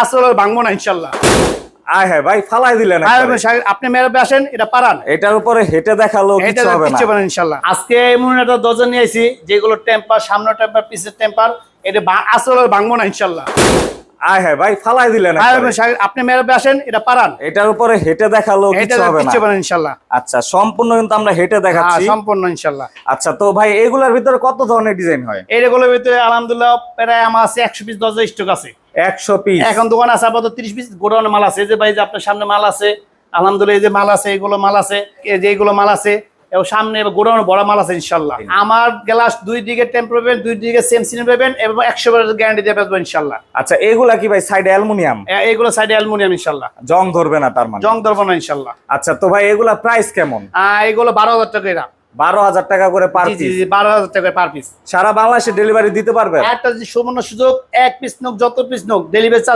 আসলে ভাঙবো না ইনশাল্লাহ। আয় হ্যাঁ ভাই ফালাই দিলেন একবারে। আপনি মেরে আসেন, এটা পারান, এটার উপরে হেঁটে দেখালো এটা কিছু হবে না। কিচ্ছু হবে না ইনশাল্লাহ। আজকে এমন একটা দরজা নিয়ে আইছি যেগুলো টেম্পার, সামনে টেম্পার, পিছের টেম্পার, এটা আসলে ভাঙবো না ইনশাল্লাহ। আয় হ্যাঁ ভাই ফালাই দিলেন একবারে। আপনি মেরে আসেন, এটা পারান, এটার উপরে হেঁটে দেখালো এটা কিছু হবে না। কিচ্ছু হবে না ইনশাল্লাহ। আচ্ছা সম্পূর্ণ কিন্তু আমরা হেঁটে দেখাচ্ছি সম্পূর্ণ ইনশাল্লাহ। আচ্ছা তো ভাই এগুলার ভিতরে কত ধরনের ডিজাইন হয়? এইগুলোর ভিতরে আলহামদুলিল্লাহ প্রায় আমার আছে 100 পিস দরজা স্টক আছে। 100 পিস এখন দোকান আছে আপাতত 30 পিস, গোডাউনে মাল আছে। এই যে ভাই যে আপনার সামনে মাল আছে, আলহামদুলিল্লাহ এই যে মাল আছে, এইগুলো মাল আছে, এই যে এইগুলো মাল আছে, এবং সামনে গোডাউনে বড় মাল আছে ইনশাল্লাহ। আমার গ্লাস দুই দিকে টেম্প পাবেন, দুই দিকে সেম সিন পাবেন, এবং 100% গ্যারান্টি দিয়ে পাবেন ইনশাল্লাহ। আচ্ছা এগুলা কি ভাই সাইডে অ্যালুমিনিয়াম? এইগুলো সাইডে অ্যালুমিনিয়াম ইনশাল্লাহ, জং ধরবে না তার মানে? জং ধরবো না ইনশাল্লাহ। আচ্ছা তো ভাই এগুলা প্রাইস কেমন? এইগুলো 12,000 টাকা এরা। 12,000 টাকা করে পার পিস? 12,000 টাকা পার পিস। সারা বাংলাদেশে ডেলিভারি দিতে পারবে? একটা সুবর্ণ সুযোগ, এক পিস নোক যত পিস নোক ডেলিভারি চার্জ